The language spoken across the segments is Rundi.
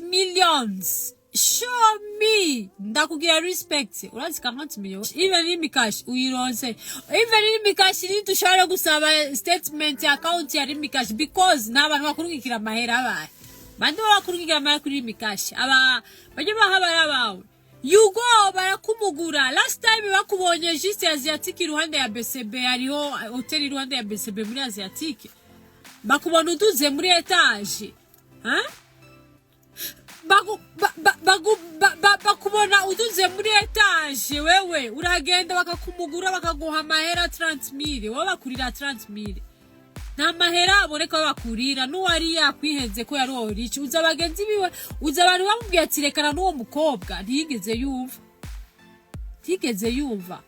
millions. Show me. Ndakugira respect. Urazi ka 40 millions. Even in cash uyironse. Even in cash ni tushara gusaba statement account ya cash because n'abantu bakurungikira mahera abaye. Bandi bakurungikira mahera kuri cash. Aba baje bahabara bawe. You go barakumugura. Last time bakubonye juste Asiatique iruhande ya BCB hariho hotel iruhande ya BCB muri Asiatique. Bakubona uduze muri etage. Bakubona uduze muri etage wewe uragenda bakakumugura bakaguha mahera 30,000 wowe bakurira 30,000 na mahera aboneka bakurira n'uwari yakwihenze ko yarori iki uza bagenzi biwe uza abantu bamubwiye ati rekana n'uwo mukobwa ntigeze yumva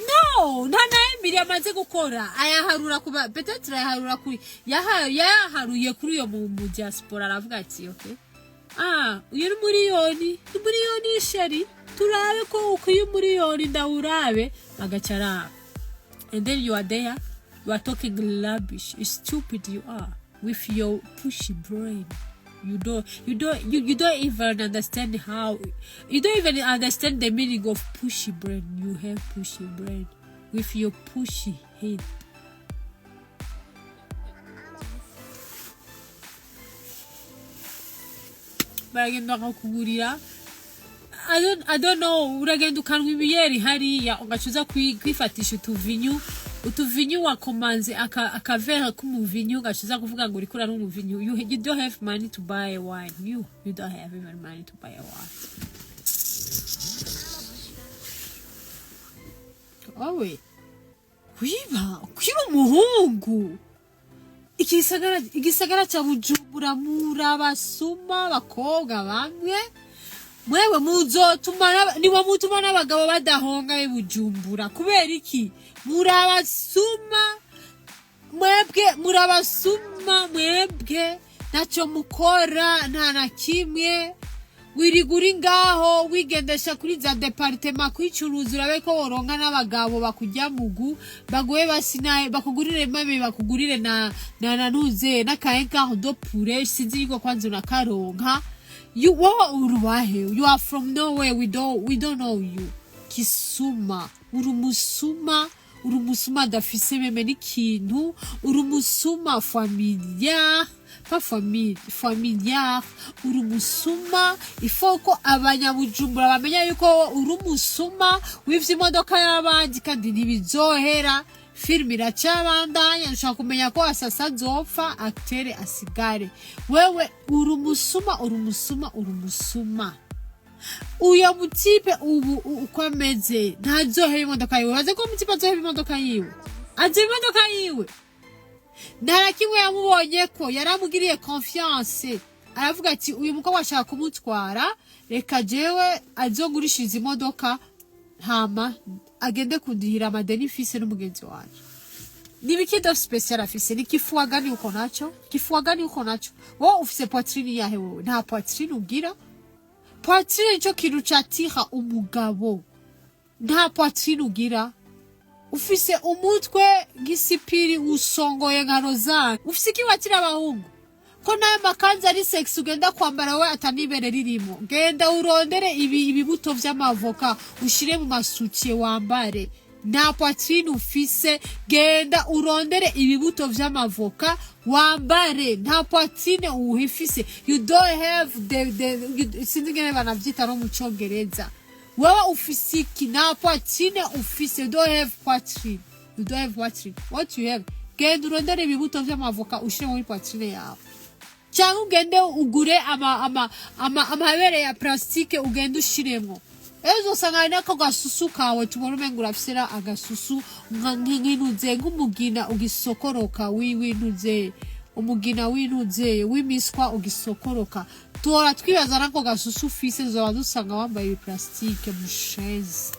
no ntana Emily amaze gukora ayaharura kuba peut-être ayaharura kuri yaharuye kuri yo mu diaspora aravuga ati okay uyu ni miliyoni sheri turabe ko uyu miliyoni ndawurabe agacara and then you are there you are talking rubbish stupid you are with your pushy brain. You don't even understand the meaning of pushy brain. You have pushy brain with your pushy head. Bagenda kugurira. I don't know. Uragenda ukanwa ibiyeri hariya ugacuza kwifatisha utuvinyu wakomanze akavera kumuvinyu gacuza kuvuga ngo urikura n'umuvinyu you don't have money to buy wine you don't have even money to buy a wine owe kwiba umuhungu igisagara cya Bujumbura murabasuma bakobwa bamwe mwewe muzotuma niba mutuma n'abagabo badahonga Bujumbura kubera iki murabasuma mwebwe nacho mukora nta kimwe wiriguri ngaho wigendesha kuri za departement kwicuruza urabe ko woronka n'abagabo bakujya mugu bagoye basinaye bakugurire mame bakugurire na nuze na kaenka do pure sinzi ko kwanza nakaronka you are from nowhere we don't know you kisuma urumusuma dafise meme n'ikintu urumusuma familiar urumusuma ifoko abanyabujumbura bamenya yuko urumusuma wivye imodoka y'abandi kandi ntibizohera filmi iracabandanya nshaka kumenya ko asasa zopfa acteur asigare wewe urumusuma uyo mutipe ubu ukomeze ntazohera imodoka yiwe baze ko mutipe azohera imodoka yiwe Narakimwe yamubonye ko yaramugiriye confiance aravuga ati uyu mukobwa ashaka kumutwara reka jewe azogurishiriza imodoka hama agende kundihira amadenifice n'umugenzi wacu nibikido special afise nikifua gani uko nacho wowe ufise poitrine yahe wowe nta poitrine ugira poitrine cyo kintu catira umugabo nta poitrine ugira ufise umutwe gisipiri usongoye nka rozari ufise kiwatira abahungu ko nayo makanza ari sex ugenda kwambara we atanibere ririmo genda urondere ibibuto vy'amavoka ushire mu masutie wambare nta poitrine ufise genda urondere ibibuto vy'amavoka wambare nta poitrine uhifise you don't have the sinzingene banavyita no mu Congereza wewe ufisiki na poitrine ufise don't have poitrine you don't have poitrine what you have genda urondere ibibuto vy'amavoka ushire muri poitrine yawe cyangwa ugende ugure amabere ya plastique ugende ushiremo ezo sangana ko gasusu kawe tubona umenga urafisira agasusu nk'inuze ngumugina ugisokoroka winuze umugina winuze wimiswa ugisokoroka tora twibaza nako gasusu fise zo dusanga wambaye plastique musheze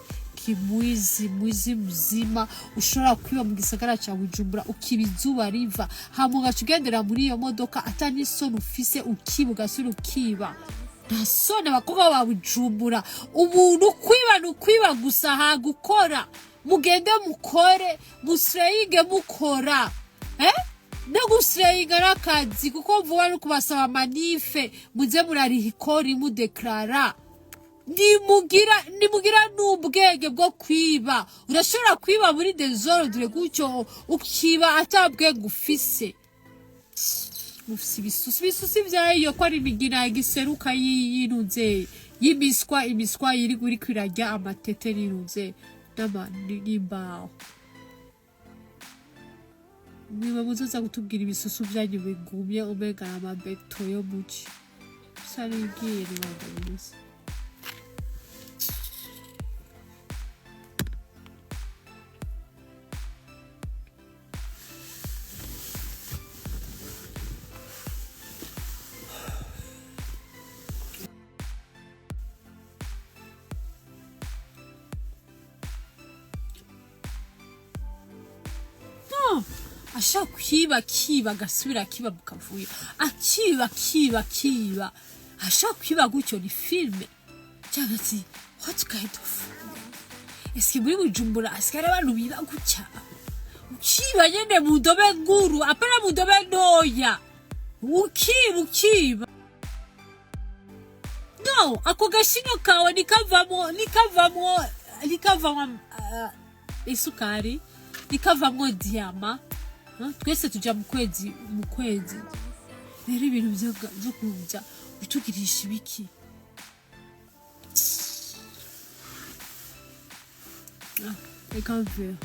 kimwizi muzima ushobora kwiba mu gisagara cya Bujumbura ukibizuba riva hamuga tugendera muri iyo modoka atani sonu ufise ukibuga suru ukiba nasone bakobwa ba Bujumbura umuntu kwiba gusa ha gukora mugende mukore musreyige mukora no gusirayinga n'akazi kuko vuba no kubasaba manife muze murarihikori mudeklara nimugira n'ubwenge bwo kwiba urashobora kwiba muri desordre gutyo ukiba atabwenge ufise mufise ibisusi vyayo ko ari imigina igiseruka yinuze imiswa iri guri kwirajya amatete ninuze n'imbaho niba muzoza gutubwira ibisusu byanyu bigumye omega amabeto yo muci sarigiye nibaguze ashaka kiba gasubira kiba bukavuye akiba ashaka kiba gutyo ni filme cyangwa se what kind of eski muri Bujumbura asikara abantu biba gutya ukiba nyene mu ndobe nguru apana mu ndobe ntoya ukiba no ako gashinyo kawe nikavamo isukari nikavamo diama twese tujya mu kwezi rero ibintu byo kujya bitugirisha ibiki reka mve